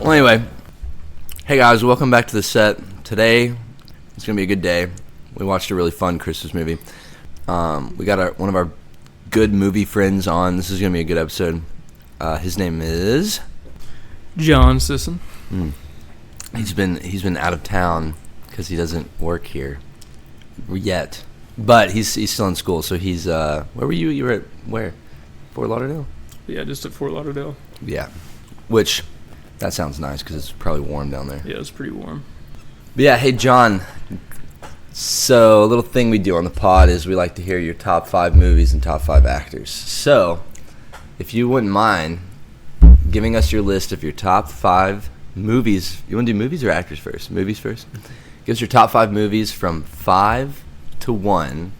Well, anyway, hey guys, welcome back to the set. Today, it's going to be a good day. We watched a really fun Christmas movie. We got one of our good movie friends on. This is going to be a good episode. His name is John Sisson. He's been out of town because he doesn't work here yet. But he's still in school, so he's where were you? You were at where? Fort Lauderdale? Yeah, just at Fort Lauderdale. Yeah. Which that sounds nice because it's probably warm down there. Yeah, it's pretty warm. But yeah, hey John. So a little thing we do on the pod is we like to hear your top 5 movies and top 5 actors. So if you wouldn't mind giving us your list of your top 5 movies. You want to do movies or actors first? Movies first? Give us your top 5 movies from 5 to 1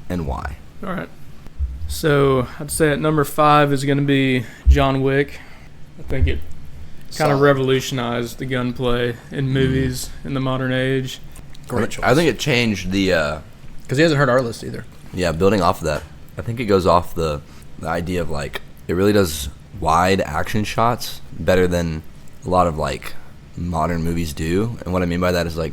and why. All right. So I'd say at number 5 is going to be John Wick. I think it kind of revolutionized the gunplay in movies in the modern age. Great choice. I think it changed the... Because he hasn't heard our list either. Yeah, building off of that. I think it goes off the idea of, like, it really does wide action shots better than a lot of, like, modern movies do. And what I mean by that is, like,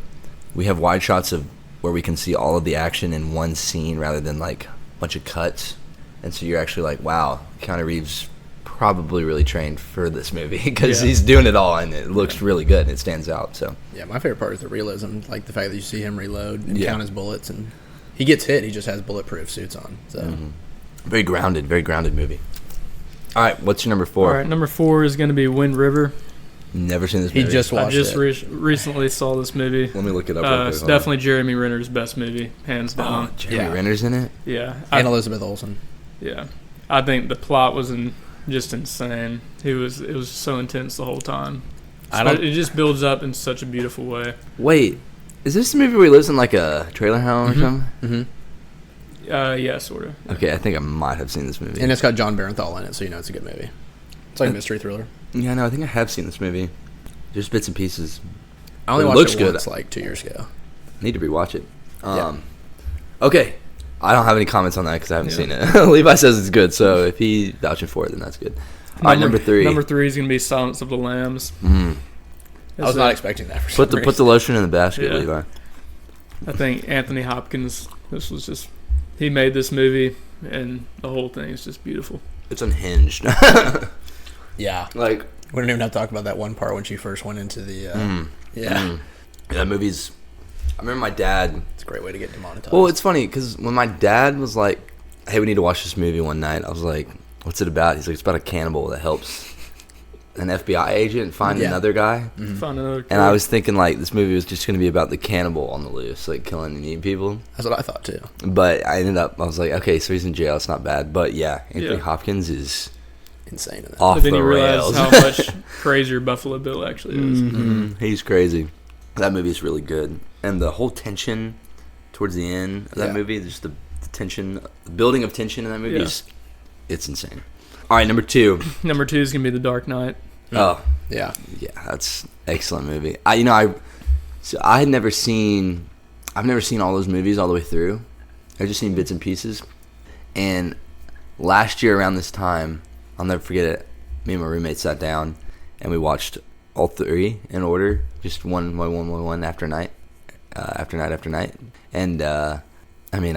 we have wide shots of where we can see all of the action in one scene rather than, like, a bunch of cuts. And so you're actually like, wow, Keanu Reeves probably really trained for this movie because he's doing it all and it looks really good and it stands out. So yeah, my favorite part is the realism, like the fact that you see him reload and count his bullets, and he gets hit, he just has bulletproof suits on. So very grounded movie. All right, what's your number 4? All right, number 4 is going to be Wind River. Never seen this movie. He just watched it. I just recently saw this movie. Let me look it up. It's definitely Jeremy Renner's best movie, hands down. Oh, Jeremy Renner's in it? Yeah. And Elizabeth Olsen. Yeah. I think the plot was just insane. It was so intense the whole time. It just builds up in such a beautiful way. Wait, is this the movie where he lives in like a trailer home or something? Mm-hmm. Yeah, sort of. Okay, I think I might have seen this movie. And it's got John Barenthal in it, so you know it's a good movie. It's like a mystery thriller. Yeah, no, I think I have seen this movie. Just bits and pieces. I only watched it once, like 2 years ago. Need to rewatch it. Okay. I don't have any comments on that because I haven't seen it. Levi says it's good, so if he's vouching for it, then that's good. All right, number 3. Number 3 is going to be Silence of the Lambs. Mm. I was not expecting that for some reason. Put the lotion in the basket, Levi. I think Anthony Hopkins, he made this movie, and the whole thing is just beautiful. It's unhinged. Yeah. Like, we don't even have to talk about that one part when she first went into the... That movie's... I remember my dad... It's a great way to get demonetized. Well, it's funny, because when my dad was like, hey, we need to watch this movie one night, I was like, what's it about? He's like, it's about a cannibal that helps an FBI agent find another guy. Mm-hmm. Find another kid. And I was thinking, like, this movie was just going to be about the cannibal on the loose, like, killing and eating people. That's what I thought, too. But I was like, okay, so he's in jail, it's not bad. But, yeah, Anthony Hopkins is... insane in that. Off but then the you rails. realize how much crazier Buffalo Bill actually is. Mm-hmm. He's crazy. That movie is really good. And the whole tension towards the end of that movie, just the tension, the building of tension in that movie, it's insane. All right, number 2. Number 2 is going to be The Dark Knight. Oh. Yeah. Yeah, that's an excellent movie. I've never seen all those movies all the way through. I've just seen bits and pieces. And last year around this time, I'll never forget it, me and my roommate sat down and we watched all 3 in order, just one after night. And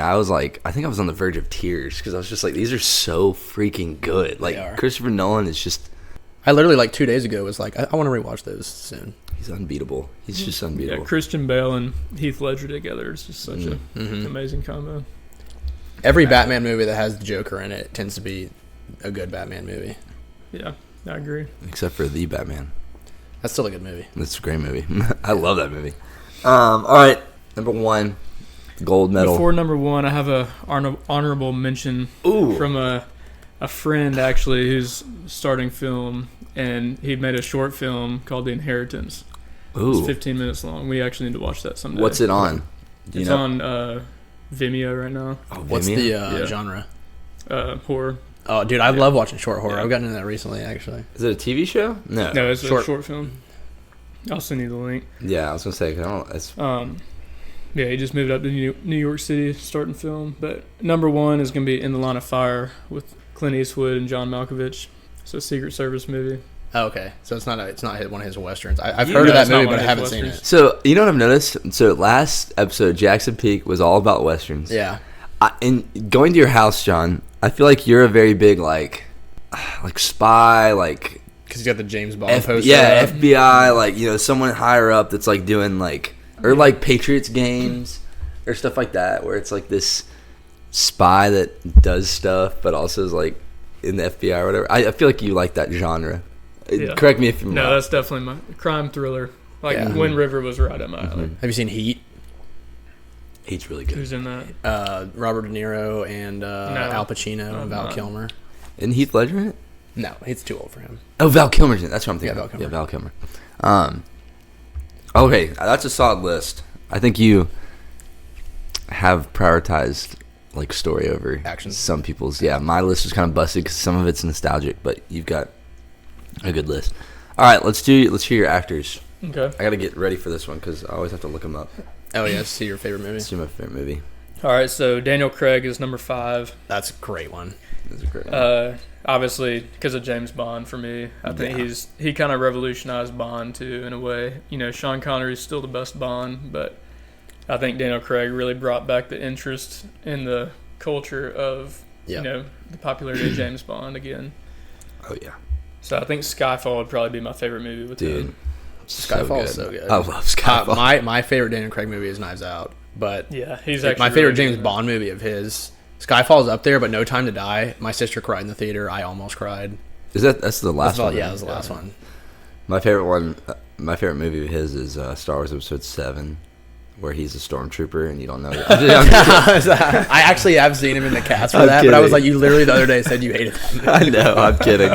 I was like, I think I was on the verge of tears because I was just like, these are so freaking good. Like, Christopher Nolan is just... I literally, like 2 days ago, was like, I want to rewatch those soon. He's unbeatable. He's just unbeatable. Yeah, Christian Bale and Heath Ledger together is just such an amazing combo. Every Batman movie that has the Joker in it tends to be a good Batman movie. Yeah, I agree. Except for The Batman. That's still a good movie. That's a great movie. I love that movie. All right, number 1, gold medal. Before number 1, I have a honorable mention from a friend, actually, who's starting film, and he made a short film called The Inheritance. Ooh. It's 15 minutes long. We actually need to watch that someday. What's it on? It's on Vimeo right now. Oh, what's the genre? Horror. Oh, dude, I love watching short horror. I've gotten into that recently, actually. Is it a TV show? No, it's a short film. I'll send you the link. Yeah, I was gonna say, he just moved up to New York City, starting film. But number 1 is gonna be In the Line of Fire with Clint Eastwood and John Malkovich. It's a Secret Service movie. Oh, okay, so it's not one of his westerns. I've You heard know of that it's not movie, one but I of haven't his seen westerns. it. So you know what I've noticed? So last episode, Jackson Peak was all about westerns. Yeah, And going to your house, John, I feel like you're a very big like spy, like because he's got the James Bond poster. yeah, up. FBI, like someone higher up that's like doing like or like Patriots games or stuff like that, where it's like this spy that does stuff, but also is like in the FBI or whatever. I feel like you like that genre. Yeah. Correct me if I'm No, wrong. that's definitely my crime thriller. Like Yeah. Wind River was right up my alley. Have you seen Heat? He's really good. Who's in that? Robert De Niro and Al Pacino, and Val not. Kilmer. Isn't Heath Ledger in it? No, he's too old for him. Oh, Val Kilmer's in it. That's what I'm thinking. Yeah, of. Val Yeah, Val Kilmer. Okay, that's a solid list. I think you have prioritized like story over Action. some people's. Yeah, my list was kind of busted because some of it's nostalgic, but you've got a good list. All right, let's hear your actors. Okay. I got to get ready for this one because I always have to look them up. Oh yeah, see your favorite movie. See my favorite movie. All right, so Daniel Craig is number 5. That's a great one. This is a great one. Obviously, because of James Bond for me. I think Yeah. he kind of revolutionized Bond too in a way. Sean Connery's still the best Bond, but I think Daniel Craig really brought back the interest in the culture of Yeah. the popularity of James Bond again. Oh yeah, So I think Skyfall would probably be my favorite movie with dude. him. Skyfall is so good. I love Skyfall. My favorite Daniel Craig movie is Knives Out, but Yeah, he's actually my favorite really James good. Bond movie of his. Skyfall is up there, but No Time to Die. My sister cried in the theater. I almost cried. That's the last one? Yeah, that was the last one. My favorite one, my favorite movie of his is Star Wars Episode 7, where he's a stormtrooper and you don't know. I actually have seen him in the cast for I'm that, but I was kidding. like, you literally the other day said you hated him. I know, I'm kidding.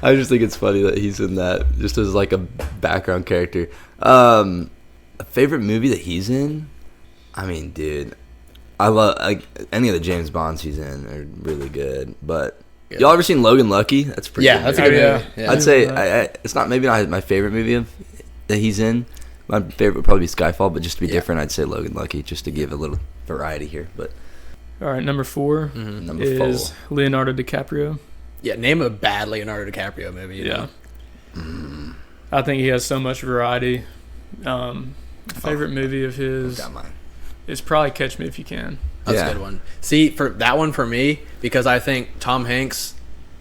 I just think it's funny that he's in that, just as like a background character. A favorite movie that he's in? I mean, dude, I love any of the James Bonds he's in are really good. But Yeah. y'all ever seen Logan Lucky? That's a pretty. Yeah, good that's a movie. good yeah. movie. Yeah. I'd say it's not maybe not my favorite movie that he's in. My favorite would probably be Skyfall, but just to be Yeah. different, I'd say Logan Lucky, just to give a little variety here. But All right, number 4 number is 4, Leonardo DiCaprio. Yeah, name a bad Leonardo DiCaprio movie. you Yeah. know? I think he has so much variety. Favorite movie of his got mine. is probably Catch Me If You Can. That's Yeah. a good one. See, for that one for me, because I think Tom Hanks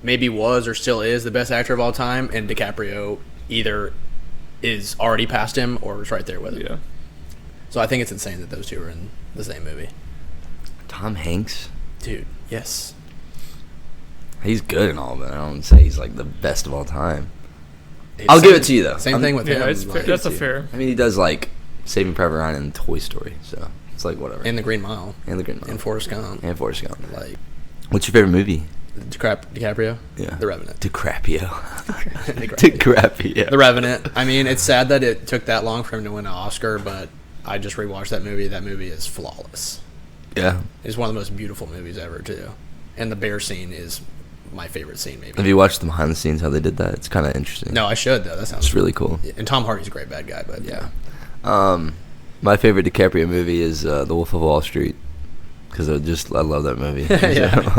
maybe was or still is the best actor of all time, and DiCaprio either is already past him or is right there with him. Yeah. So I think it's insane that those two are in the same movie. Tom Hanks. Dude, yes. He's good and all, but I don't say he's like the best of all time. I'll give it to you though. Same thing with Yeah, him. it's fair. like, That's a fair. I mean, he does like Saving Private Ryan and Toy Story, so it's like whatever. and The Green Mile. And the Green Mile. And Forrest Gump. And Forrest Gump. Like, What's your favorite movie? DiCaprio? Yeah. The Revenant. DiCaprio. DiCaprio. DiCaprio. The Revenant. I mean, it's sad that it took that long for him to win an Oscar, but I just rewatched that movie. That movie is flawless. Yeah. It's one of the most beautiful movies ever, too. And the bear scene is my favorite scene, maybe. Have you watched the behind the scenes how they did that? It's kind of interesting. No, I should, though. That sounds It's really cool. And Tom Hardy's a great bad guy, but yeah. My favorite DiCaprio movie is The Wolf of Wall Street because I love that movie. Yeah.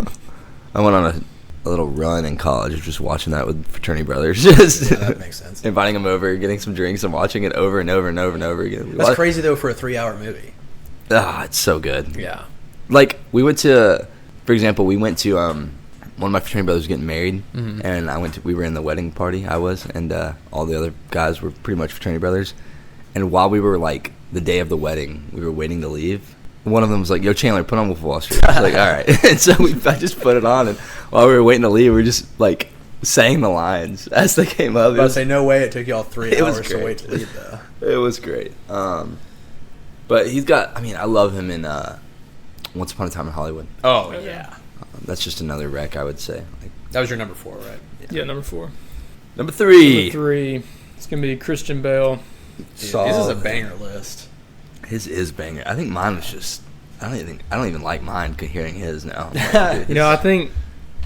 I went on a little run in college of just watching that with fraternity brothers. Just Yeah, that makes sense. inviting them over, getting some drinks, and watching it over and over and over and over again. That's crazy, though, for a 3-hour movie. Ah, it's so good. Yeah. Like we went to, for example, one of my fraternity brothers was getting married, and we were in the wedding party. And all the other guys were pretty much fraternity brothers. And while we were like the day of the wedding, we were waiting to leave. One of them was like, "Yo, Chandler, put on Wolf of Wall Street." I was like, "All right." And so I just put it on, and while we were waiting to leave, we were just like saying the lines as they came up. I was about to say, no way it took y'all 3 It was hours to great. wait to leave, though. It was great. But he's got. I mean, I love him in Once Upon a Time in Hollywood. Oh, yeah. That's just another wreck, I would say. Like, That was your number 4, right? Yeah, number 4. number 3. Number 3, it's gonna be Christian Bale. Dude, this is a Solid. banger list. His is banger. I think mine was just. I don't even like mine. Hearing his now. Like, dude, I think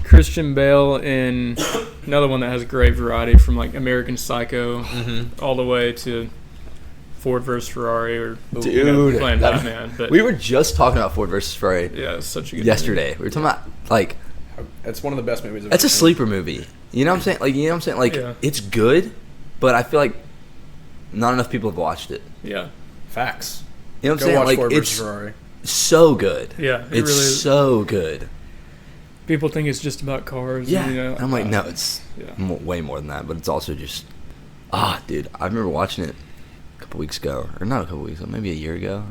Christian Bale and another one that has great variety from like American Psycho all the way to Ford versus Ferrari or Dude, playing that- Batman. But we were just talking about Ford versus Ferrari yeah, it's such a good yesterday. We were talking about like It's one of the best movies. That's a sleeper movie. You know what I'm saying? Like, Yeah. it's good, but I feel like not enough people have watched it. Yeah. Facts. You know what I'm Go saying? watch Like, Ford it's versus Ferrari. so good. Yeah, it It's really is. so good. People think it's just about cars. Yeah. And, you know, And I'm like, no, it's Yeah. way more than that, but it's also just, dude, I remember watching it a couple weeks ago, or not a couple weeks ago, maybe a year ago,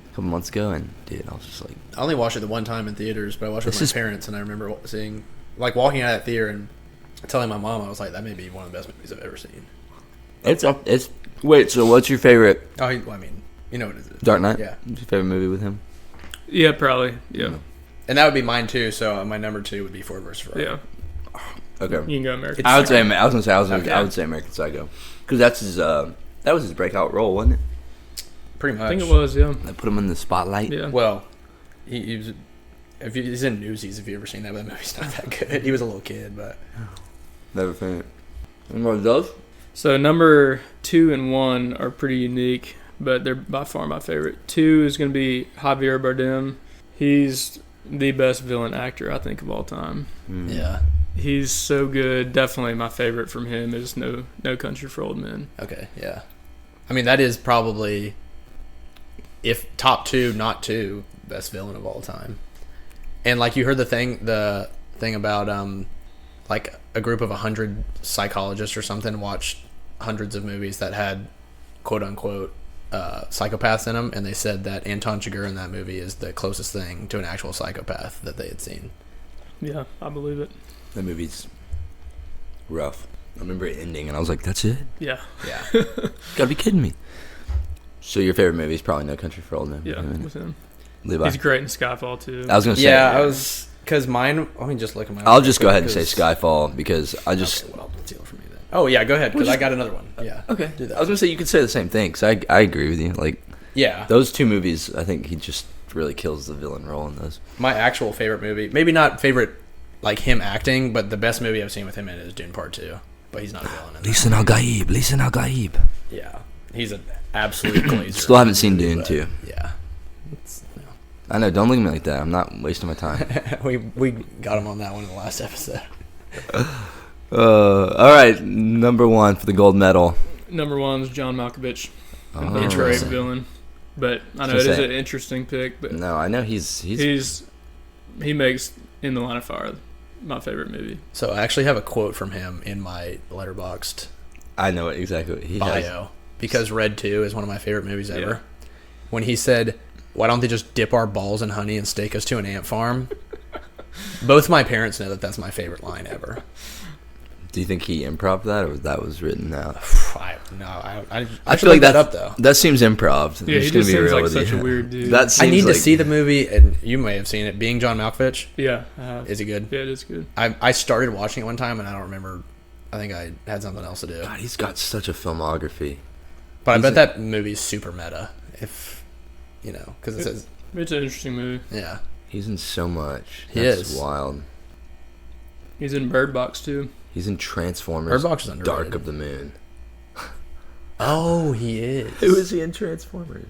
a couple months ago, and dude, I was just like, I only watched it the one time in theaters, but I watched it with This my is- parents, and I remember seeing, like, walking out of that theater and telling my mom, I was like, that may be one of the best movies I've ever seen. wait, so what's your favorite? Oh, I mean, you know what it is. Dark Knight? Yeah. What's your favorite movie with him? Yeah, probably. Yeah. And that would be mine, too, so my number 2 would be Ford versus Ferrari. Yeah. Okay. You can go American. It's- I would say Okay. I would say American Psycho, because that's his that was his breakout role, wasn't it? Pretty much. I think it was, yeah. They put him in the spotlight. Yeah. Well, he was... he's in Newsies, if you ever seen that, but that movie's not that good. He was a little kid, but... Never seen it. Anyone those? So number 2 and 1 are pretty unique, but they're by far my favorite. 2 is going to be Javier Bardem. He's the best villain actor, I think, of all time. Yeah. He's so good. Definitely my favorite from him is No Country for Old Men. Okay, yeah. I mean, that is probably, if top 2, not 2, best villain of all time. And, like, you heard the thing about, like, a group of 100 psychologists or something watched hundreds of movies that had, quote-unquote, psychopaths in them, and they said that Anton Chigurh in that movie is the closest thing to an actual psychopath that they had seen. Yeah, I believe it. That movie's rough. I remember it ending, and I was like, "That's it? Yeah. Yeah. Gotta be kidding me!" So your favorite movie is probably No Country for Old Men. Yeah, with him. Levi. He's great in Skyfall, too. I was gonna say. Yeah, I was... Because mine... Let me just look at my... I'll just go ahead and say Skyfall because I just. Okay, well, steal it from you then. Oh, yeah, go ahead, because I got another one. Yeah. Okay. Do that. I was gonna say you could say the same thing because I agree with you. Like Yeah. those two movies, I think he just really kills the villain role in those. My actual favorite movie, maybe not favorite, like him acting, but the best movie I've seen with him in is Dune Part 2. But he's not a villain in that. Listen Al Gaib. Yeah. He's an absolute glazer. Still haven't seen Dune but, 2. Yeah. I know. Don't look at me like that. I'm not wasting my time. we got him on that one in the last episode. All right, number 1 for the gold medal. Number 1 is John Malkovich. Oh. The great Interesting. villain. But I know Just it is say- an interesting pick, but No, I know he's he makes In the Line of Fire my favorite movie. So I actually have a quote from him in my LetterBoxd I know it exactly. He bio. has. Because Red 2 is one of my favorite movies ever. Yeah. When he said, "Why don't they just dip our balls in honey and stake us to an ant farm?" Both my parents know that that's my favorite line ever. Do you think he improv that, or that was written out? I I should feel like look that that up though. That seems improv. I'm Yeah, he just gonna just be seems real like with such you. a weird dude. That I seems need to like- see the movie, and you may have seen it. Being John Malkovich, Yeah, I have. is he good? Yeah, it is good. I started watching it one time, and I don't remember. I think I had something else to do. God, he's got such a filmography. But I he's bet a- that movie's super meta. If you know, because it says, It's an interesting movie. yeah, He's in so much. He That's is. wild. He's in Bird Box, too. He's in Transformers. Bird Box is underrated. Dark of the Moon. Oh, he is. Who is he in Transformers?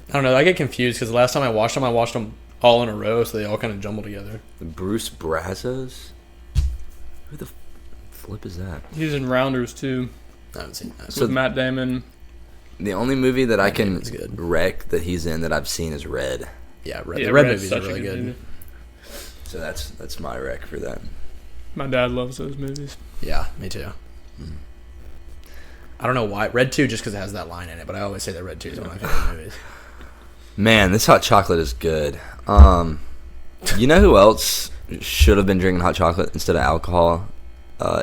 I don't know. I get confused because the last time I watched them all in a row, so they all kind of jumble together. Bruce Brazos? Who the flip is that? He's in Rounders, too, I haven't seen that. with Matt Damon. The only movie that I can Damon's good. wreck that he's in that I've seen is Red. Yeah, Yeah, the Red Red's movies are such a really good. movie. So that's my wreck for that. My dad loves those movies. Yeah, me too. I don't know why. Red 2 just because it has that line in it, but I always say that Red 2 is one of my favorite movies. Man, this hot chocolate is good. You know who else should have been drinking hot chocolate instead of alcohol?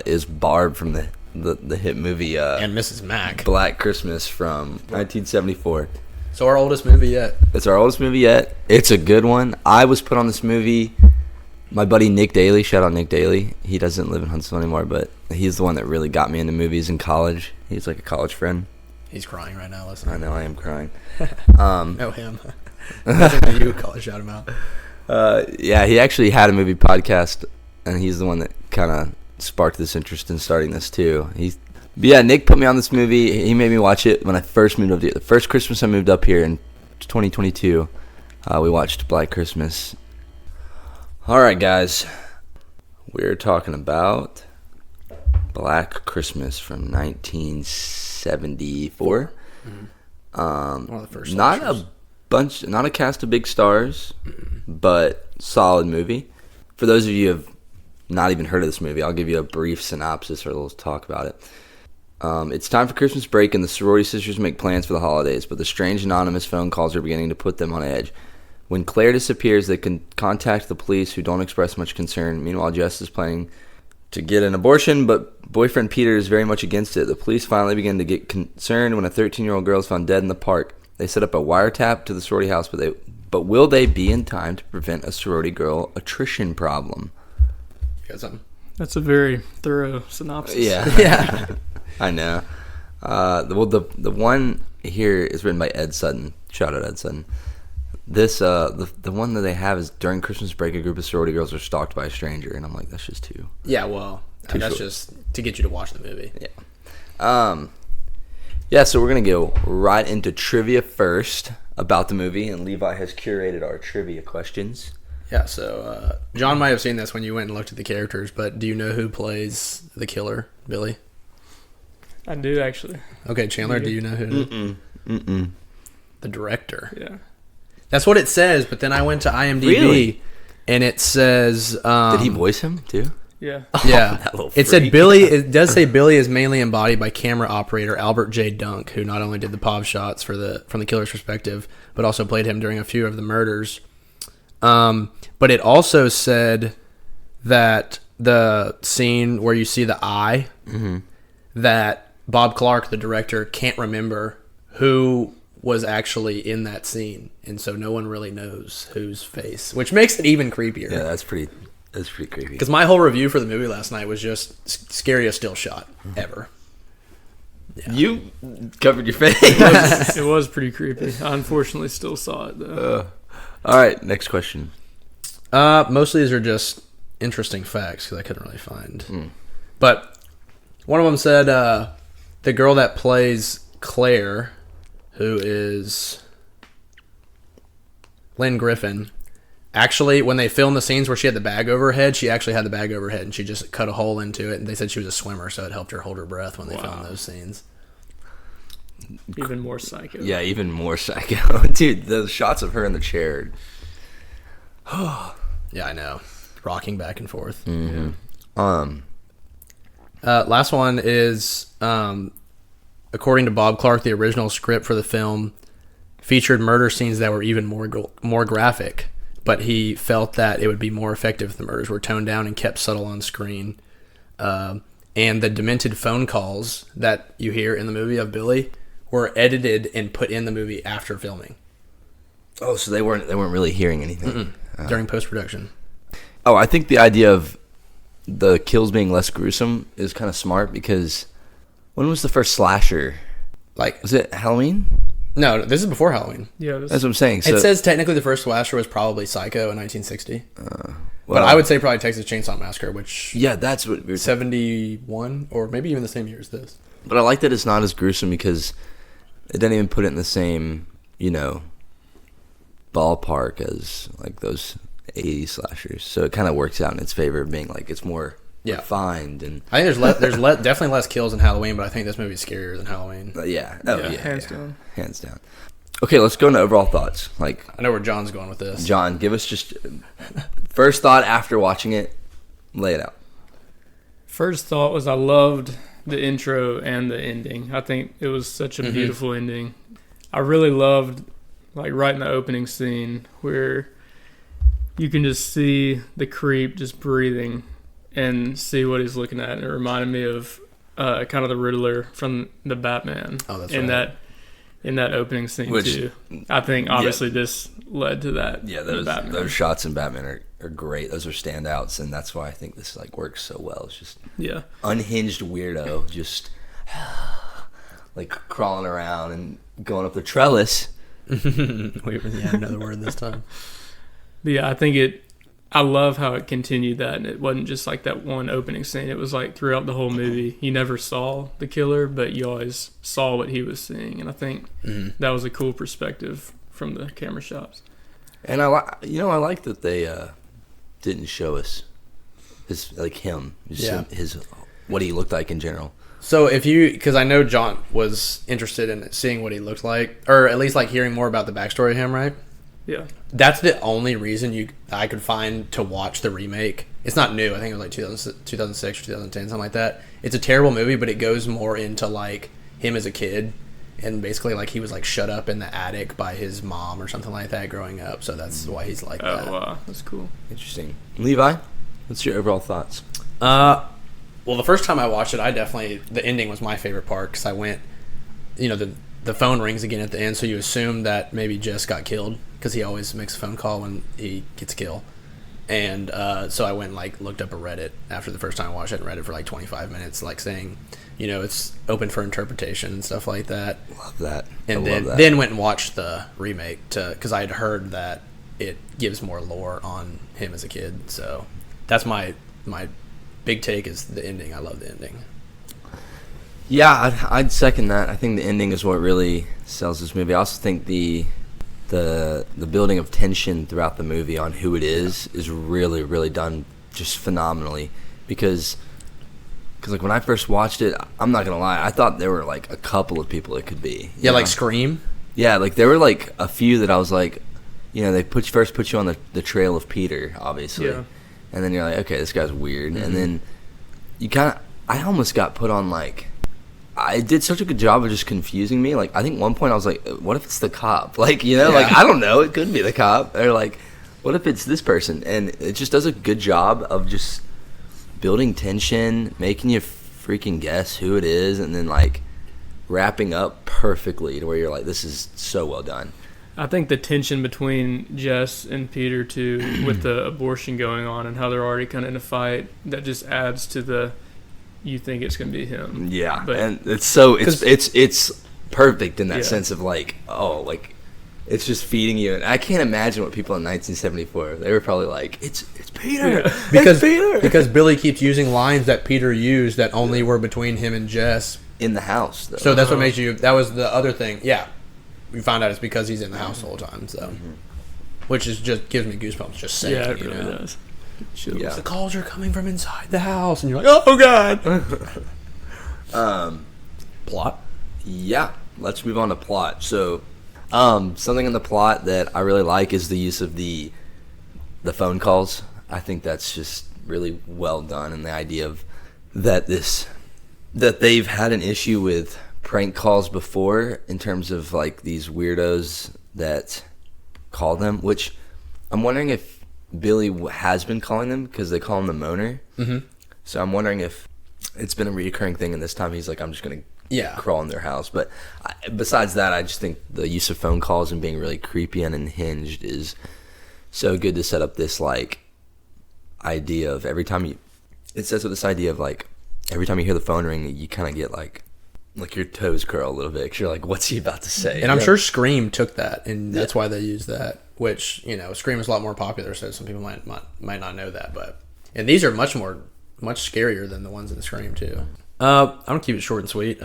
Is Barb from the hit movie And Mrs. Mac. Black Christmas from 1974. So our oldest movie yet. It's our oldest movie yet. It's a good one. I was put on this movie. My buddy Nick Daly, shout out Nick Daly. He doesn't live in Huntsville anymore, but he's the one that really got me into movies in college. He's like a college friend. He's crying right now. Listen. I know, I am crying. Know him. Doesn't you call shout him out. Yeah, he actually had a movie podcast, and he's the one that kind of sparked this interest in starting this too. But yeah, Nick put me on this movie. He made me watch it when I first moved up here. The first Christmas I moved up here in 2022, we watched Black Christmas. All right, guys. We're talking about Black Christmas from 1974. One of the first. Not a cast of big stars, but solid movie. For those of you who have not even heard of this movie, I'll give you a brief synopsis or a little talk about it. It's time for Christmas break, and the sorority sisters make plans for the holidays, but the strange anonymous phone calls are beginning to put them on edge. When Claire disappears, they can contact the police, who don't express much concern. Meanwhile, Jess is planning to get an abortion, but boyfriend Peter is very much against it. The police finally begin to get concerned when a 13-year-old girl is found dead in the park. They set up a wiretap to the sorority house, but will they be in time to prevent a sorority girl attrition problem? You got something? That's a very thorough synopsis. Yeah. I know. The one here is written by Ed Sutton. Shout out Ed Sutton. This the one that they have is during Christmas break, a group of sorority girls are stalked by a stranger, and I'm like, that's just too. Yeah, well, too that's short. just to get you to watch the movie. Yeah. Yeah. So we're gonna go right into trivia first about the movie, and Levi has curated our trivia questions. Yeah. So John might have seen this when you went and looked at the characters, but do you know who plays the killer, Billy? I do, actually. Okay, Chandler, do you know who? Mm-mm. The director. Yeah. That's what it says, but then I went to IMDb, Really? and it says... Did he voice him too? Yeah. Yeah. That little It said freak. Billy... It does say Billy is mainly embodied by camera operator Albert J. Dunk, who not only did the pop shots from the killer's perspective, but also played him during a few of the murders. But it also said that the scene where you see the eye, that Bob Clark, the director, can't remember who was actually in that scene, and so no one really knows whose face, which makes it even creepier. Yeah, that's pretty creepy. Because my whole review for the movie last night was just scariest still shot ever. Yeah. You covered your face. It was pretty creepy. I unfortunately still saw it, though. All right, next question. Most of these are just interesting facts because I couldn't really find. But one of them said the girl that plays Claire, who is Lynn Griffin, actually, when they filmed the scenes where she had the bag over her head, she actually had the bag over her head, and she just cut a hole into it, and they said she was a swimmer, so it helped her hold her breath when they filmed those scenes. Even more psycho. Yeah, even more psycho. Dude, the shots of her in the chair. Yeah, I know. Rocking back and forth. Mm-hmm. Last one is, according to Bob Clark, the original script for the film featured murder scenes that were even more graphic, but he felt that it would be more effective if the murders were toned down and kept subtle on screen. And the demented phone calls that you hear in the movie of Billy were edited and put in the movie after filming. Oh, so they weren't really hearing anything during post-production. Oh, I think the idea of the kills being less gruesome is kind of smart because when was the first slasher? Like, Was it Halloween? no, this is before Halloween. Yeah. That's what I'm saying. So, It says technically the first slasher was probably Psycho in 1960. well, But I would say probably Texas Chainsaw Massacre, which yeah, that's what we were 71 or maybe even the same year as this. But I like that it's not as gruesome because it doesn't even put it in the same, ballpark as like those 80s slashers. So it kind of works out in its favor of being like it's more refined and I think there's definitely less kills in Halloween, but I think this movie's scarier than Halloween. yeah. Hands down. Hands down. Okay, let's go into overall thoughts. Like, I know where John's going with this. John, give us just first thought after watching it. Lay it out. First thought was I loved the intro and the ending. I think it was such a beautiful ending. I really loved, like, right in the opening scene where you can just see the creep just breathing and see what he's looking at. And it reminded me of kind of the Riddler from the Batman. Oh, that's in right. In that opening scene, Which- too. I think, obviously, this led to that. Yeah, in Batman. those shots in Batman are great. Those are standouts, and that's why I think this like works so well. It's just unhinged weirdo, just like crawling around and going up the trellis. We had another word this time. But yeah, I love how it continued that, and it wasn't just like that one opening scene. It was like throughout the whole movie, you never saw the killer, but you always saw what he was seeing, and I think that was a cool perspective from the camera shots. And I like that they didn't show us his like him, just Yeah. his what he looked like in general. So because I know John was interested in seeing what he looked like, or at least like hearing more about the backstory of him, right? Yeah. That's the only reason I could find to watch the remake. It's not new. I think it was like 2006 or 2010, something like that. It's a terrible movie, but it goes more into like him as a kid, and basically like he was like shut up in the attic by his mom or something like that growing up. So that's why he's like that. Oh wow, that's cool. Interesting. Levi, what's your overall thoughts? Well, the first time I watched it, the ending was my favorite part because I went, the phone rings again at the end, so you assume that maybe Jess got killed because he always makes a phone call when he gets killed. And so I went and like looked up a Reddit after the first time I watched it and read it for like 25 minutes, like saying, it's open for interpretation and stuff like that. Love that. And love that. then went and watched the remake because I had heard that it gives more lore on him as a kid. So that's my big take is the ending. I love the ending. Yeah, I'd second that. I think the ending is what really sells this movie. I also think the building of tension throughout the movie on who it is really, really done just phenomenally. Because like when I first watched it, I'm not gonna lie, I thought there were like a couple of people it could be. Yeah, like Scream. Yeah, like there were like a few that I was like, they first put you on the trail of Peter, obviously. Yeah. And then you're like, okay, this guy's weird. Mm-hmm. And then I almost got put on like, I did such a good job of just confusing me. Like, I think one point I was like, what if it's the cop? Like, like, I don't know, it could be the cop. Or like, what if it's this person? And it just does a good job of just building tension, making you freaking guess who it is, and then like wrapping up perfectly to where you're like, this is so well done. I think the tension between Jess and Peter too, with the abortion going on and how they're already kind of in a fight, that just adds to you think it's going to be him. Yeah, but and it's perfect in that sense of like, it's just feeding you. And I can't imagine what people in 1974, they were probably like, it's Peter, it's Peter, because Billy keeps using lines that Peter used that only were between him and Jess in the house, though. So that's what makes you. That was the other thing. Yeah. We found out it's because he's in the house the whole time, so which is just gives me goosebumps just saying. Yeah, it really does. Yeah. The calls are coming from inside the house, and you're like, oh god. Plot. Yeah, let's move on to plot. So, something in the plot that I really like is the use of the phone calls. I think that's just really well done, and the idea of that they've had an issue with prank calls before in terms of like these weirdos that call them, which I'm wondering if Billy has been calling them because they call him the Moaner. Mm-hmm. So I'm wondering if it's been a recurring thing, and this time he's like, I'm just going to crawl in their house. But besides that, I just think the use of phone calls and being really creepy and unhinged is so good to set up this like idea of every time it sets up this idea of like every time you hear the phone ring, you kind of get like your toes curl a little bit because you're like, what's he about to say? And I'm sure Scream took that, and that's why they used that, which, Scream is a lot more popular, so some people might not know that. And these are much scarier than the ones in Scream, too. I'm going to keep it short and sweet.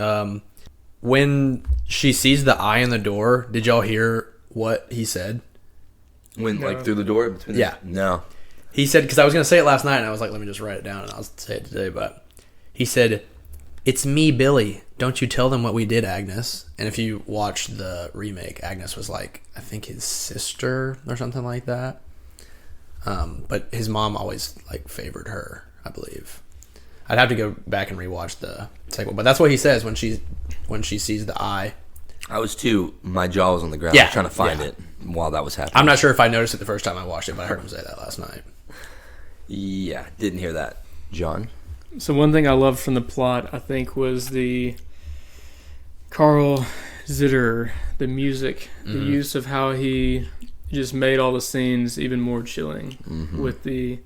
When she sees the eye in the door, did y'all hear what he said? When, like, through the door? No. He said, because I was going to say it last night, and I was like, let me just write it down, and I'll say it today, but he said, "It's me, Billy. Don't you tell them what we did, Agnes." And if you watch the remake, Agnes was like, I think his sister or something like that. But his mom always like favored her, I believe. I'd have to go back and rewatch the second one, but that's what he says when she sees the eye. My jaw was on the ground. I was trying to find it while that was happening. I'm not sure if I noticed it the first time I watched it, but I heard him say that last night. Yeah, didn't hear that. John? So one thing I loved from the plot, I think, was the Carl Zitter, the music, the use of how he just made all the scenes even more chilling with the,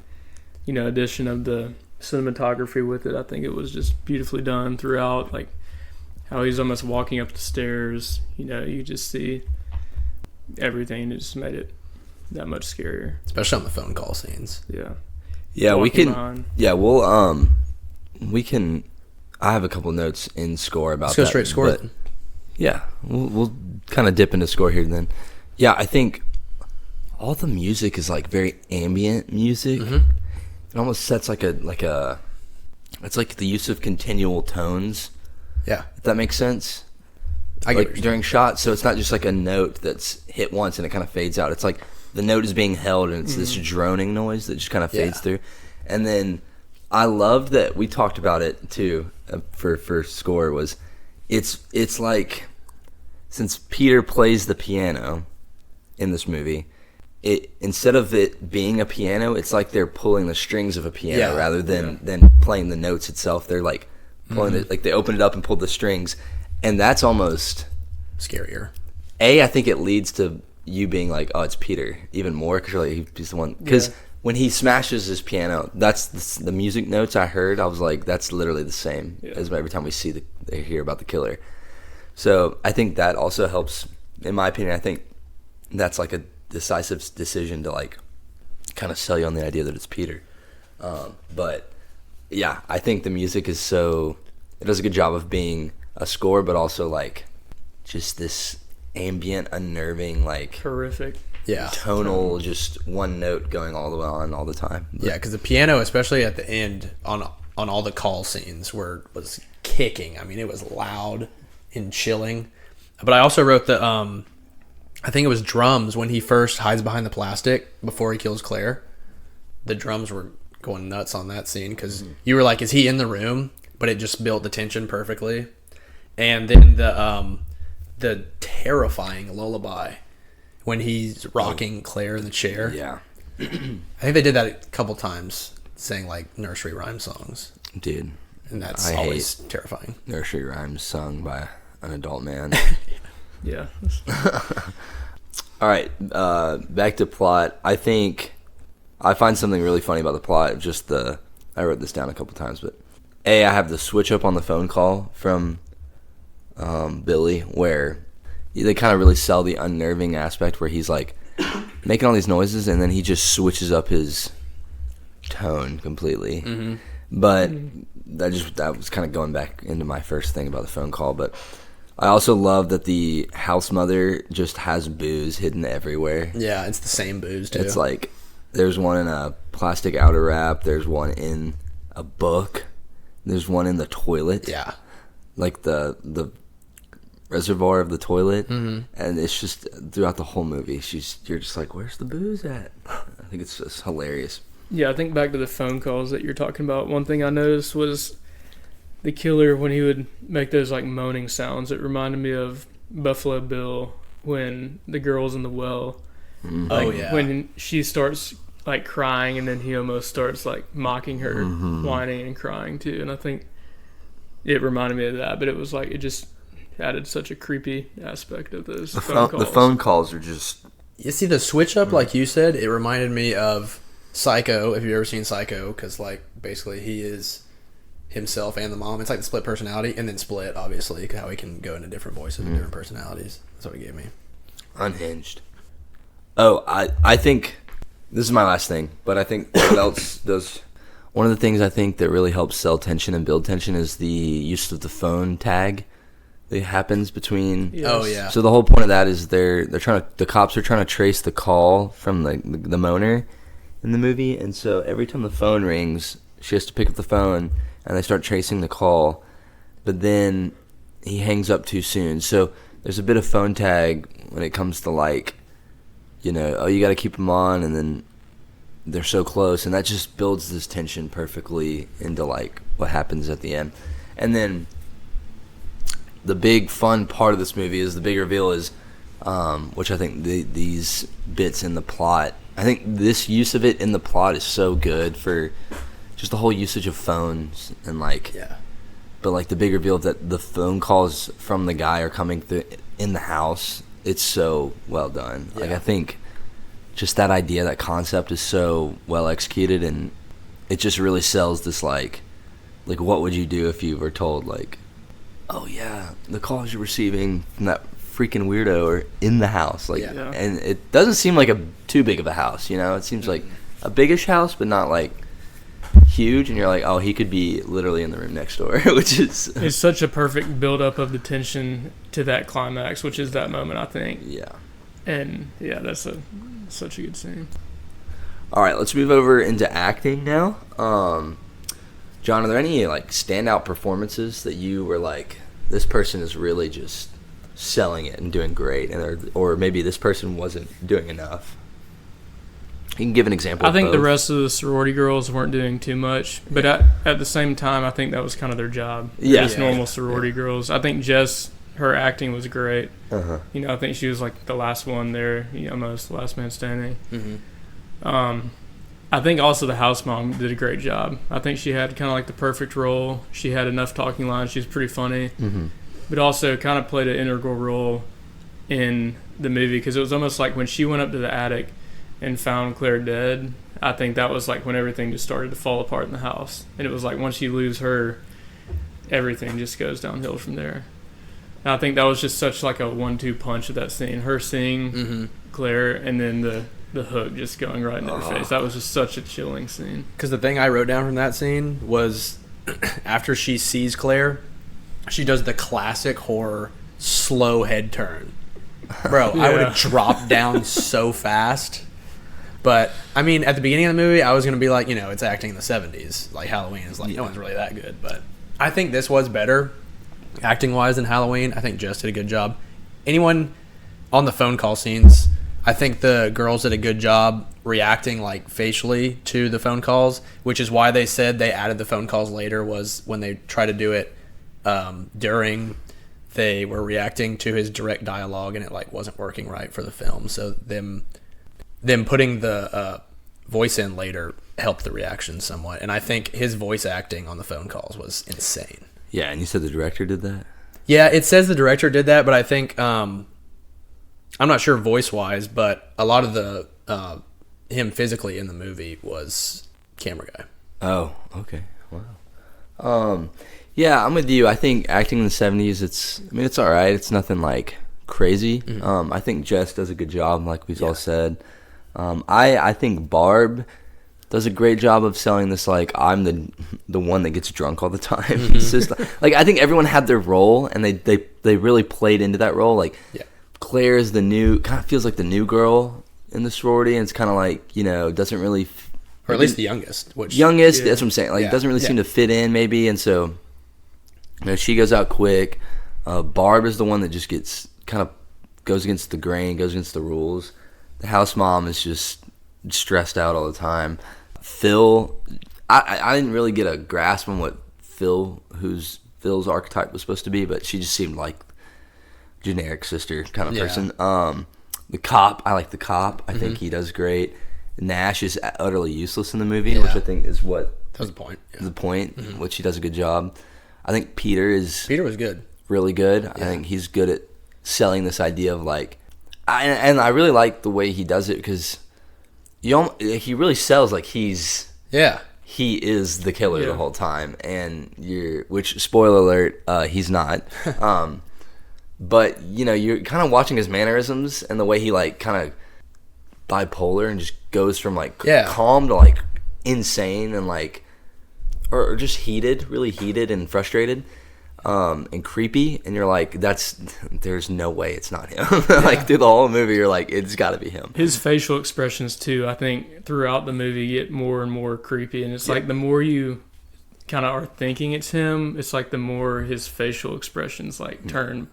addition of the cinematography with it. I think it was just beautifully done throughout, like how he's almost walking up the stairs. You just see everything. It just made it that much scarier, especially on the phone call scenes. Yeah, we can. Behind. Yeah, we can. I have a couple notes in score about that. Let's go straight score it. Yeah, we'll kind of dip into score here then. Yeah, I think all the music is like very ambient music. it almost sets like a it's like the use of continual tones, Yeah, if that makes sense. I get Like during shots, so it's not just like a note that's hit once and it kind of fades out. It's like the note is being held and it's this droning noise that just kind of fades through. And then I loved that we talked about it too for score was it's like, since Peter plays the piano in this movie, it instead of it being a piano, it's like they're pulling the strings of a piano rather than playing the notes itself. They're like pulling it, like they opened it up and pulled the strings, and that's almost scarier. I think it leads to you being like, oh, it's Peter even more, because you're like, he's the one. Because when he smashes his piano, that's the music notes I heard. I was like, that's literally the same as every time we hear about the killer. So I think that also helps. In my opinion, I think that's like a decisive decision to like kind of sell you on the idea that it's Peter. But yeah, I think the music is it does a good job of being a score, but also like just this ambient, unnerving, like horrific, tonal, just one note going all the way on all the time. But, yeah, because the piano, especially at the end on all the call scenes, was kicking. I mean, it was loud and chilling. But I also wrote I think it was drums when he first hides behind the plastic before he kills Claire. The drums were going nuts on that scene because you were like, is he in the room? But it just built the tension perfectly. And then the terrifying lullaby when he's rocking Claire in the chair. Yeah. I think they did that a couple times, saying like nursery rhyme songs. Dude. And that's I always hate terrifying. Nursery rhymes sung by an adult man. Yeah. All right, back to plot. I think I find something really funny about the plot. I wrote this down a couple times, but I have the switch up on the phone call from Billy, where they kind of really sell the unnerving aspect, where he's like making all these noises, and then he just switches up his tone completely. Mm-hmm. But that was kind of going back into my first thing about the phone call, but I also love that the house mother just has booze hidden everywhere. Yeah, it's the same booze, too. It's like, there's one in a plastic outer wrap, there's one in a book, there's one in the toilet. Yeah. Like the reservoir of the toilet. Mm-hmm. And it's just, throughout the whole movie, you're just like, where's the booze at? I think it's just hilarious. Yeah, I think back to the phone calls that you're talking about. One thing I noticed was the killer, when he would make those like moaning sounds, it reminded me of Buffalo Bill when the girl's in the well. Mm-hmm. Like, when she starts like crying, and then he almost starts like mocking her, whining and crying too. And I think it reminded me of that, but it was like, it just added such a creepy aspect of those phone calls. The phone calls are just... You see the switch up, like you said, it reminded me of Psycho, if you've ever seen Psycho, because like basically he is himself and the mom. It's like the split personality, and then Split, obviously, how he can go into different voices and different personalities. That's what he gave me. Unhinged. Oh, I think this is my last thing, but I think what else does... One of the things I think that really helps sell tension and build tension is the use of the phone tag that happens between... Yes. Oh, yeah. So the whole point of that is the cops are trying to trace the call from the moaner in the movie, and so every time the phone rings, she has to pick up the phone, and they start tracing the call, but then he hangs up too soon. So there's a bit of phone tag when it comes to like, you got to keep them on, and then they're so close, and that just builds this tension perfectly into like what happens at the end. And then the big fun part of this movie is the big reveal is, which I think these bits in the plot, I think this use of it in the plot is so good for just the whole usage of phones and like, Yeah. But like the big reveal that the phone calls from the guy are coming through in the house, it's so well done. Yeah. Like I think just that idea, that concept is so well executed, and it just really sells this like what would you do if you were told like, oh yeah, the calls you're receiving from that freaking weirdo are in the house, like, Yeah. and it doesn't seem like too big of a house, it seems like a biggish house, but not like huge, and you're like, oh, he could be literally in the room next door, which is it's such a perfect build-up of the tension to that climax, which is that moment, I think. yeah. And yeah, that's such a good scene. All right, let's move over into acting now. John, are there any like standout performances that you were like, this person is really just selling it and doing great, and or maybe this person wasn't doing enough? You can give an example. I think both. the rest of the sorority girls weren't doing too much, but at the same time, I think that was kind of their job. Yeah. Just normal sorority girls. I think Jess, her acting was great. Uh-huh. You know, I think she was like the last one there, you know, almost the last man standing. Mm-hmm. I think also the house mom did a great job. I think she had kind of like the perfect role. She had enough talking lines. She was pretty funny, but also kind of played an integral role in the movie because it was almost like when she went up to the attic and found Claire dead, I think that was like when everything just started to fall apart in the house. And it was like once you lose her, everything just goes downhill from there. And I think that was just such like a 1-2 punch of that scene. Her seeing Claire and then the hook just going right into her face. That was just such a chilling scene. Because the thing I wrote down from that scene was after she sees Claire, she does the classic horror slow head turn. Bro, I would have dropped down so fast. But, I mean, at the beginning of the movie, I was going to be like, you know, it's acting in the 70s. Like, Halloween is like, no one's really that good. But I think this was better, acting-wise, than Halloween. I think Jess did a good job. Anyone on the phone call scenes, I think the girls did a good job reacting, like, facially to the phone calls, which is why they said they added the phone calls later, was when they tried to do it during, they were reacting to his direct dialogue, and it, like, wasn't working right for the film. So them putting the voice in later helped the reaction somewhat. And I think his voice acting on the phone calls was insane. Yeah, and you said the director did that? Yeah, it says the director did that, but I think, I'm not sure voice-wise, but a lot of the him physically in the movie was camera guy. Oh, okay. Wow. Yeah, I'm with you. I think acting in the 70s, it's all right. It's nothing like crazy. I think Jess does a good job, like we've all said. I think Barb does a great job of selling this, like, I'm the one that gets drunk all the time. It's just, like, I think everyone had their role, and they really played into that role. Like, Claire is kind of feels like the new girl in the sorority, and it's kind of like, you know, doesn't really... Or at least the youngest. That's what I'm saying. Like, doesn't really seem to fit in, maybe, and so, you know, she goes out quick. Barb is the one that just goes against the grain, goes against the rules. The house mom is just stressed out all the time. Phil, I didn't really get a grasp on what Phil's archetype was supposed to be, but she just seemed like generic sister kind of person. The cop, I like the cop. I think he does great. Nash is utterly useless in the movie, which I think is what... That was the point. The point, which he does a good job. I think Peter was good. Really good. I think he's good at selling this idea of, like... And I really like the way he does it because he really sells like he is the killer the whole time, and which, spoiler alert, he's not. But you know, you're kind of watching his mannerisms and the way he like kind of bipolar and just goes from like calm to like insane and like or just really heated and frustrated. And creepy, and you're like, there's no way it's not him. Like through the whole movie, you're like, it's got to be him. His facial expressions too, I think, throughout the movie get more and more creepy, and it's like the more you kind of are thinking it's him, it's like the more his facial expressions like turn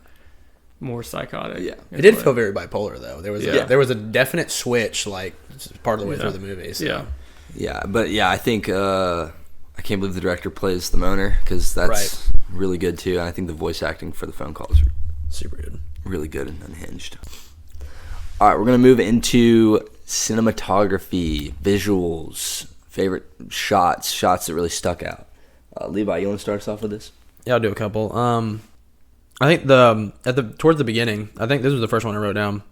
more psychotic. Yeah, it did feel very bipolar though. There was a definite switch like part of the way through the movie. So. But I think I can't believe the director plays the Moaner because that's really good too. And I think the voice acting for the phone calls are super good, really good and unhinged. All right, we're gonna move into cinematography, visuals, favorite shots that really stuck out. Levi, you want to start us off with this? Yeah, I'll do a couple. I think towards the beginning, I think this was the first one I wrote down.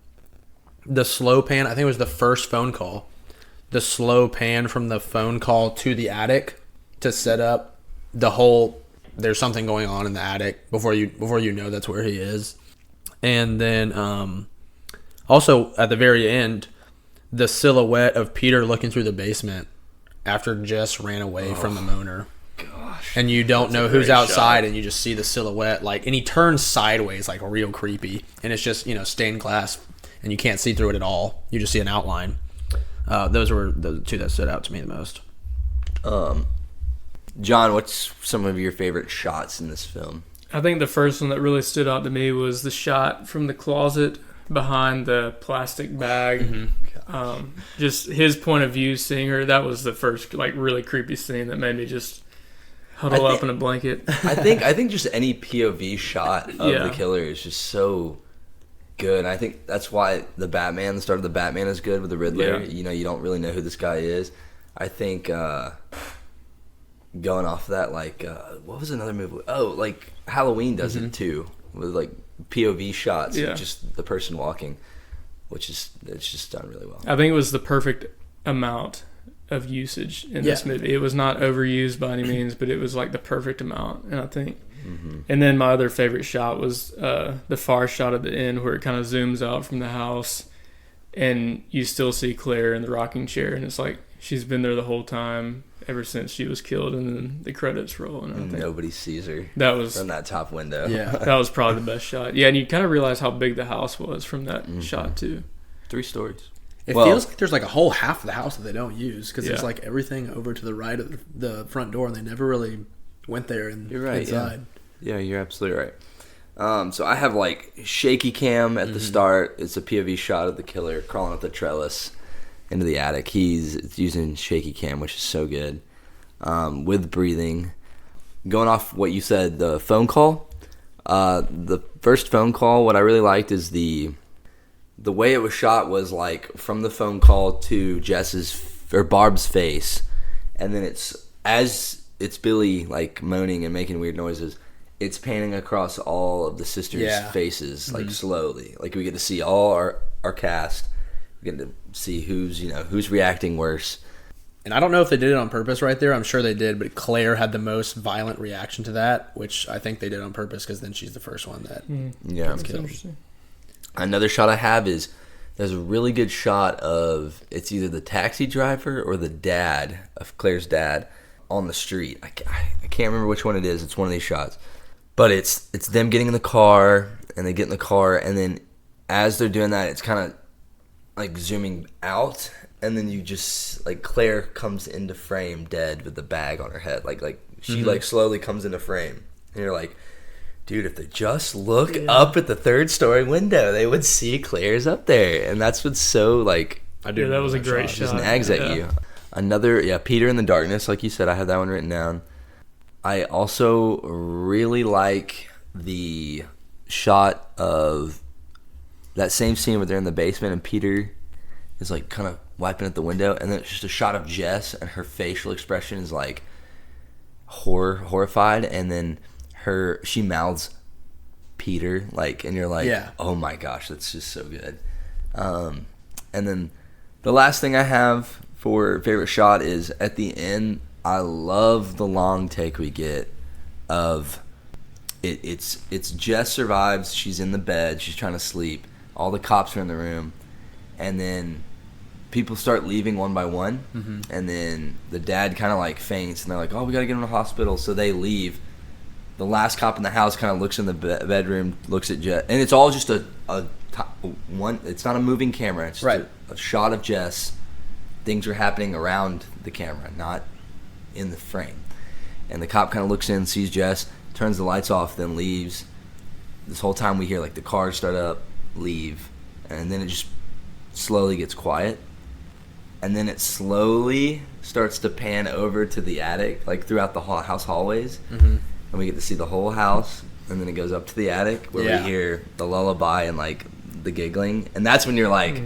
The slow pan, I think it was the first phone call. The slow pan from the phone call to the attic to set up the whole there's something going on in the attic before you know that's where he is. And then also at the very end, the silhouette of Peter looking through the basement after Jess ran away from the Moaner. Gosh. And you don't know who's outside, and you just see the silhouette, like, and he turns sideways, like, real creepy, and it's just, you know, stained glass, and you can't see through it at all. You just see an outline. Those were the two that stood out to me the most. John, what's some of your favorite shots in this film? I think the first one that really stood out to me was the shot from the closet behind the plastic bag. Just his point of view, seeing her, that was the first like really creepy scene that made me just huddle up in a blanket. I think just any POV shot of the killer is just so good. And I think that's why the start of the Batman is good with the Riddler. You know, you don't really know who this guy is. I think going off of that, like what was another movie? Oh, like Halloween does it too, with like POV shots of just the person walking, it's just done really well. I think it was the perfect amount of usage in this movie. It was not overused by any means, but it was like the perfect amount. And I think and then my other favorite shot was the far shot at the end where it kind of zooms out from the house and you still see Claire in the rocking chair, and it's like she's been there the whole time ever since she was killed, and then the credits roll, and I think nobody sees her from that top window. That was probably the best shot. And you kind of realize how big the house was from that shot too. 3 stories. It feels like there's like a whole half of the house that they don't use, because there's like everything over to the right of the front door, and they never really went there inside. Yeah, you're absolutely right. So I have like shaky cam at the start. It's a POV shot of the killer crawling up the trellis into the attic. It's using shaky cam, which is so good, with breathing. Going off what you said, the phone call, the first phone call, what I really liked is the way it was shot was like from the phone call to Barb's face, and then as it's Billy like moaning and making weird noises, it's panning across all of the sisters' faces like slowly. Like we get to see all our cast. We get to see who's reacting worse. And I don't know if they did it on purpose right there. I'm sure they did, but Claire had the most violent reaction to that, which I think they did on purpose, because then she's the first one that gets killed. Another shot I have is there's a really good shot of it's either the taxi driver or the dad of Claire's dad on the street. I can't remember which one it is. It's one of these shots. But it's them getting in the car, and they get in the car, and then as they're doing that, it's kind of like zooming out, and then you just like Claire comes into frame dead with the bag on her head, like she like slowly comes into frame, and you're like, dude, if they just look up at the 3rd story window, they would see Claire's up there. And that's what's so like, that was a great shot. Just nags at you. Another Peter in the Darkness, like you said, I have that one written down. I also really like the shot of that same scene where they're in the basement and Peter is like kind of wiping at the window, and then it's just a shot of Jess, and her facial expression is like horrified, and then she mouths Peter, like, and you're like, oh my gosh, that's just so good. And then the last thing I have for favorite shot is at the end. I love the long take we get of it. It's Jess survives. She's in the bed. She's trying to sleep. All the cops are in the room, and then people start leaving one by one, and then the dad kind of like faints, and they're like, oh, we got to get him to the hospital. So they leave. The last cop in the house kind of looks in the bedroom, looks at Jess, and it's all just a one. It's not a moving camera. It's just a shot of Jess. Things are happening around the camera, not in the frame. And the cop kind of looks in, sees Jess, turns the lights off, then leaves. This whole time we hear like the cars start up, leave, and then it just slowly gets quiet, and then it slowly starts to pan over to the attic, like throughout the house hallways, and we get to see the whole house, and then it goes up to the attic where we hear the lullaby and like the giggling, and that's when you're like,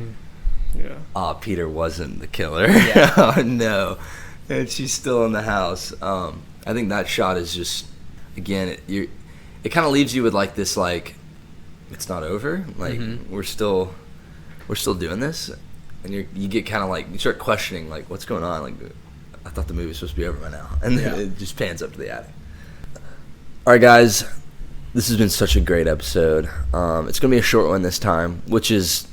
oh, Peter wasn't the killer. Oh no. And she's still in the house. I think that shot is just, again, it kind of leaves you with like this, like, it's not over. Like we're still doing this, and you get kind of like, you start questioning like, what's going on? Like, I thought the movie was supposed to be over by now, and then it just pans up to the attic. All right, guys, this has been such a great episode. It's gonna be a short one this time, which is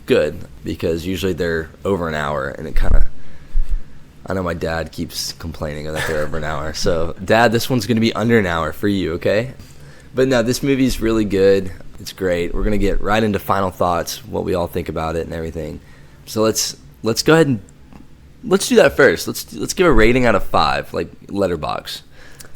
good because usually they're over an hour, and it kind of. I know my dad keeps complaining that they're over an hour. So, Dad, this one's going to be under an hour for you, okay? But no, this movie's really good. It's great. We're going to get right into final thoughts, what we all think about it and everything. So let's go ahead and let's do that first. Let's give a rating out of 5, like Letterboxd.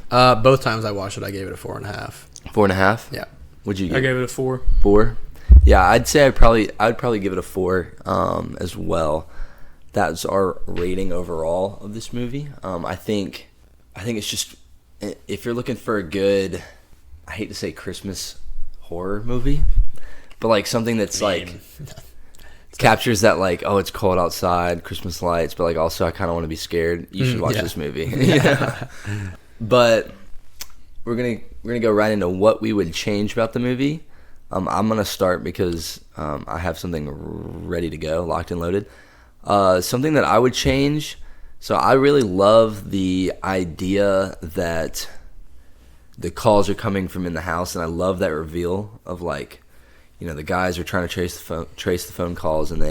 Both times I watched it, I gave it a 4.5. 4.5. Yeah. What'd you give? I gave it a 4. 4. Yeah, I'd say I'd probably give it a 4 as well. That's our rating overall of this movie. I think it's just, if you're looking for a good, I hate to say Christmas horror movie, but like something that's like captures that, like, oh, it's cold outside, Christmas lights, but like also I kind of want to be scared. You should watch this movie. Yeah. But we're gonna go right into what we would change about the movie. I'm gonna start because I have something ready to go, locked and loaded. Something that I would change. So I really love the idea that the calls are coming from in the house, and I love that reveal of, like, you know, the guys are trying to trace the phone calls, and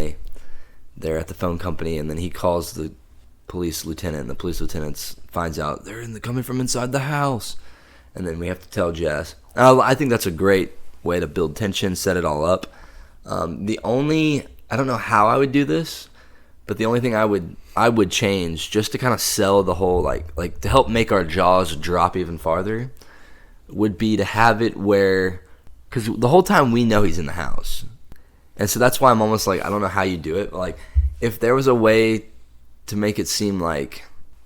they're at the phone company, and then he calls the police lieutenant, and the police lieutenant finds out they're coming from inside the house, and then we have to tell Jess. I think that's a great way to build tension, set it all up. I don't know how I would do this, but the only thing I would change, just to kind of sell the whole, like to help make our jaws drop even farther, would be to have it where, because the whole time we know he's in the house, and so that's why I'm almost like, I don't know how you do it, but like if there was a way to make it seem like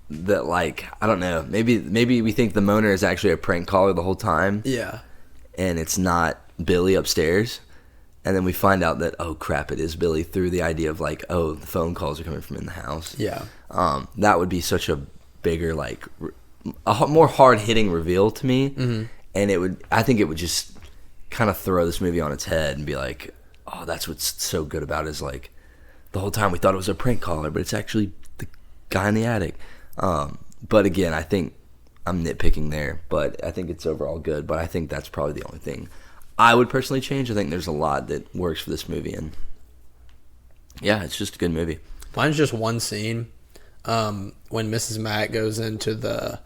that, like, I don't know, maybe we think the moaner is actually a prank caller the whole time, Yeah. and it's not Billy upstairs. And then we find out that, oh crap, it is Billy, through the idea of, like, oh, the phone calls are coming from in the house. Yeah. That would be such a bigger, like, a more hard-hitting reveal to me. Mm-hmm. And I think it would just kind of throw this movie on its head and be like, oh, that's what's so good about it, is, like, the whole time we thought it was a prank caller, but it's actually the guy in the attic. But again, I think I'm nitpicking there, but I think it's overall good. But I think that's probably the only thing I would personally change. I think there's a lot that works for this movie, and yeah, it's just a good movie. Mine's just one scene. When Mrs. Mack goes into the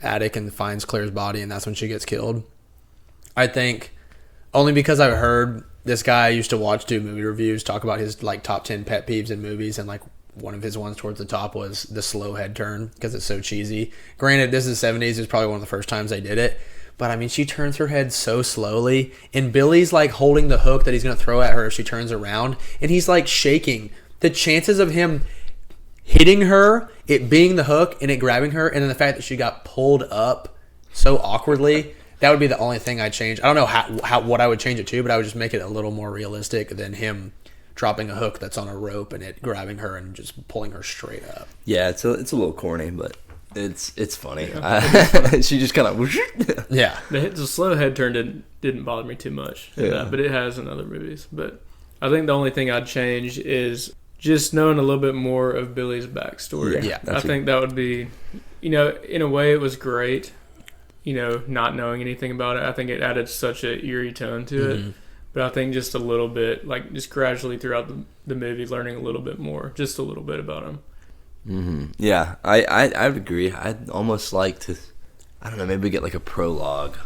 attic and finds Claire's body, and that's when she gets killed. I think, only because I've heard this guy I used to do movie reviews, talk about his, like, top 10 pet peeves in movies, and, like, one of his ones towards the top was the slow head turn, because it's so cheesy. Granted, this is the 70s. It was probably one of the first times they did it. But, I mean, she turns her head so slowly. And Billy's, like, holding the hook that he's going to throw at her if she turns around. And he's, like, shaking. The chances of him hitting her, it being the hook, and it grabbing her, and then the fact that she got pulled up so awkwardly, that would be the only thing I'd change. I don't know how what I would change it to, but I would just make it a little more realistic than him dropping a hook that's on a rope and it grabbing her and just pulling her straight up. Yeah, it's a little corny, but it's funny. Yeah. She just kind of yeah. The slow head turn didn't bother me too much, but it has in other movies. But I think the only thing I'd change is just knowing a little bit more of Billy's backstory. Yeah, I think that would be, in a way, it was great. Not knowing anything about it, I think it added such an eerie tone to it. But I think just a little bit, like, just gradually throughout the movie, learning a little bit more, just a little bit about him. Mm-hmm. Yeah, I would agree. I'd almost like to, I don't know, maybe get like a prologue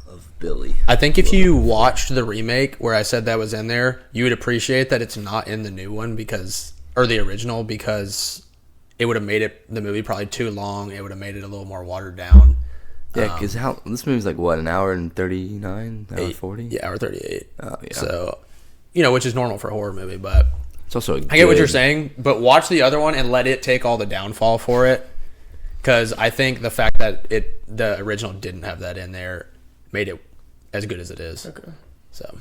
of Billy. I think if you watched the remake where I said that was in there, you would appreciate that it's not in the new one or the original, because it would have made the movie probably too long. It would have made it a little more watered down. Yeah, because this movie's like, what, an hour and 39? Hour 40? Yeah, hour 38. Oh, yeah. So, which is normal for a horror movie, but it's also I get what you're saying, but watch the other one and let it take all the downfall for it, because I think the fact that the original didn't have that in there made it as good as it is. Okay. So.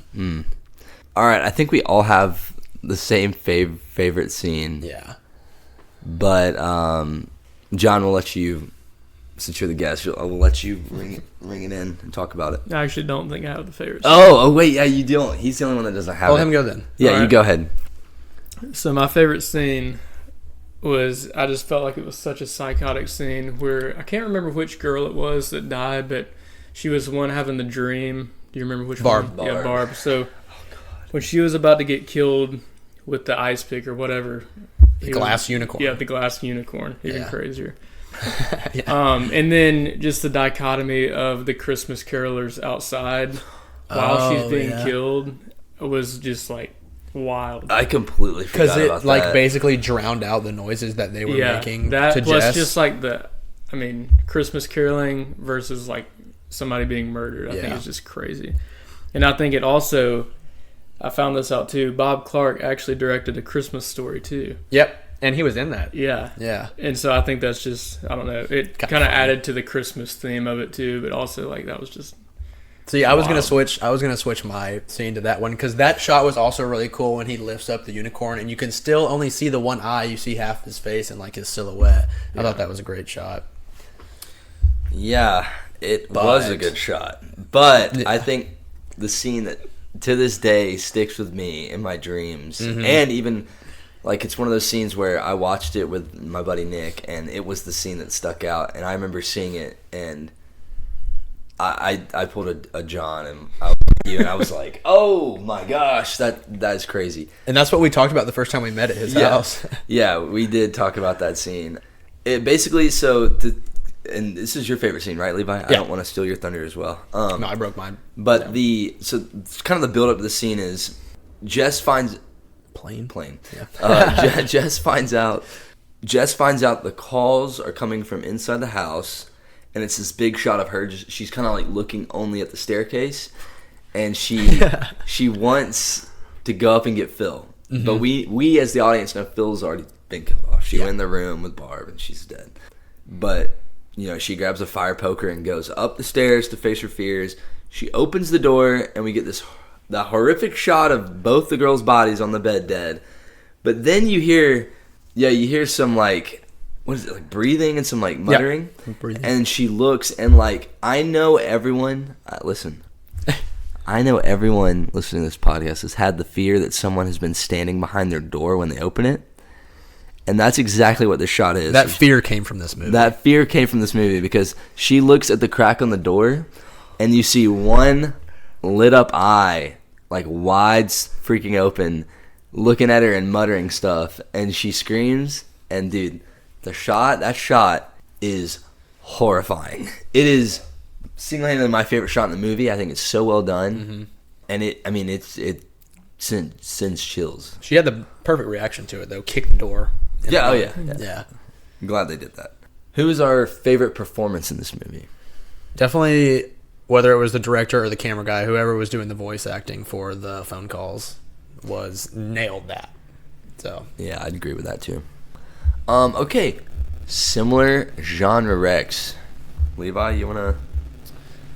All right, I think we all have the same favorite scene. Yeah. But, John, we'll let you... Since you're the guest, I will let you ring it in and talk about it. I actually don't think I have the favorite. Oh, wait, yeah, you don't. He's the only one that doesn't have it. Let him go then. Yeah, right. You go ahead. So my favorite scene was, I just felt like it was such a psychotic scene where, I can't remember which girl it was that died, but she was the one having the dream. Do you remember which Barb. one? Yeah, Barb. So when she was about to get killed with the ice pick or whatever. The glass unicorn. Yeah, the glass unicorn. Even crazier. Yeah. And then just the dichotomy of the Christmas carolers outside while she's being killed was just like, wild. I completely forgot Because about it like that. basically drowned out the noises that they were making that to plus Jess. just like Christmas caroling versus like somebody being murdered. I think it's just crazy. And I think it also, I found this out too, Bob Clark actually directed A Christmas Story too. Yep. And he was in that. Yeah. Yeah. And so I think that's just, I don't know, it kind of added to the Christmas theme of it too, but also like that was just See, I was wild. gonna switch my scene to that one because that shot was also really cool when he lifts up the unicorn and you can still only see the one eye. You see half his face and like his silhouette. I thought that was a great shot. Yeah, it was a good shot. But I think the scene that to this day sticks with me in my dreams, and even like it's one of those scenes where I watched it with my buddy Nick, and it was the scene that stuck out. And I remember seeing it, and I pulled a John, and I was with you, and I was like, "Oh my gosh, that is crazy." And that's what we talked about the first time we met at his house. Yeah, we did talk about that scene. It basically and this is your favorite scene, right, Levi? I don't want to steal your thunder as well. No, I broke mine. But so kind of the build up to the scene is Jess finds plane. Yeah. Jess finds out the calls are coming from inside the house, and it's this big shot of her. She's kind of like looking only at the staircase, and she wants to go up and get Phil, but we as the audience know Phil's already been killed off. She went in the room with Barb, and she's dead. But she grabs a fire poker and goes up the stairs to face her fears. She opens the door, and we get the horrific shot of both the girls' bodies on the bed dead. But then you hear some like, what is it, like breathing and some like muttering. Breathing. And she looks and like, I know everyone, listen, I know everyone listening to this podcast has had the fear that someone has been standing behind their door when they open it. And that's exactly what this shot is. That fear came from this movie. That fear came from this movie because she looks at the crack on the door, and you see one lit up eye, like wide freaking open, looking at her and muttering stuff, and she screams. And dude, that shot is horrifying. It is single-handedly my favorite shot in the movie. I think it's so well done, and it sends chills. She had the perfect reaction to it though. Kick the door. Yeah, Yeah. I'm glad they did that. Who is our favorite performance in this movie? Definitely, whether it was the director or the camera guy, whoever was doing the voice acting for the phone calls nailed that. So Yeah, I'd agree with that too. Okay, similar genre Rex. Levi, you wanna?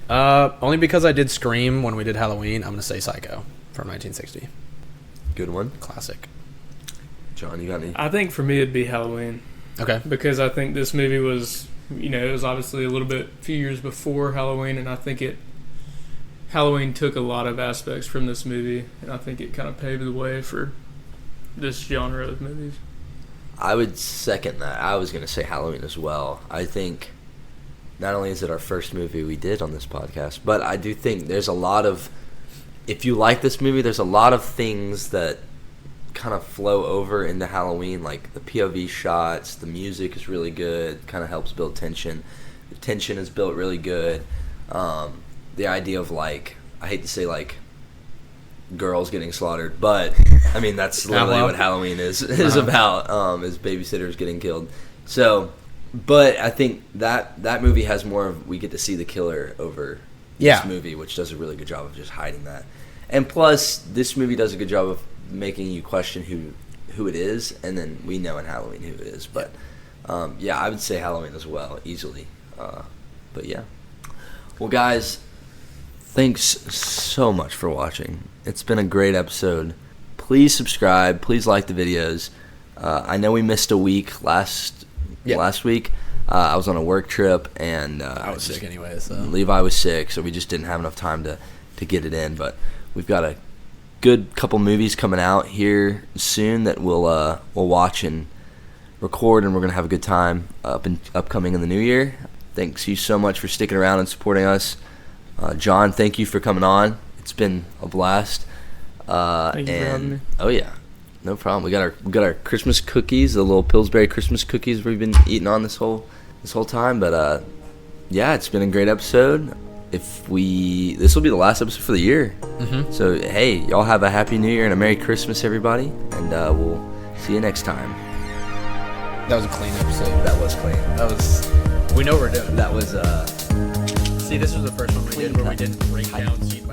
only because I did Scream when we did Halloween, I'm gonna say Psycho from 1960. Good one. Classic. John, you got any? I think for me it'd be Halloween. Okay. Because I think this movie was, it was obviously a few years before Halloween, and I think Halloween took a lot of aspects from this movie, and I think it kind of paved the way for this genre of movies. I would second that. I was going to say Halloween as well. I think not only is it our first movie we did on this podcast, but I do think there's a lot of, if you like this movie, there's a lot of things that kind of flow over into Halloween, like the POV shots, the music is really good, kind of helps build tension. The tension is built really good. The idea of like, I hate to say like girls getting slaughtered, but I mean that's literally what Halloween is about, is babysitters getting killed. So, but I think that movie has more of, we get to see the killer over this movie, which does a really good job of just hiding that. And plus, this movie does a good job of making you question who it is, and then we know in Halloween who it is. But I would say Halloween as well, easily. But yeah. Well, guys, thanks so much for watching. It's been a great episode. Please subscribe. Please like the videos. I know we missed a week last week. I was on a work trip, and I was sick anyway. So Levi was sick, so we just didn't have enough time to get it in. But we've got a good couple movies coming out here soon that we'll watch and record, and we're gonna have a good time upcoming in the new year. Thanks you so much for sticking around and supporting us. John, thank you for coming on. It's been a blast. Thank you for having me. Oh yeah, no problem. We got our Christmas cookies, the little Pillsbury Christmas cookies we've been eating on this whole time. But yeah, it's been a great episode. this will be the last episode for the year. So hey, y'all have a happy New Year and a Merry Christmas, everybody, and we'll see you next time. That was a clean episode. That was clean. We know what we're doing. That was See, this was the first one we did where we didn't break down seed by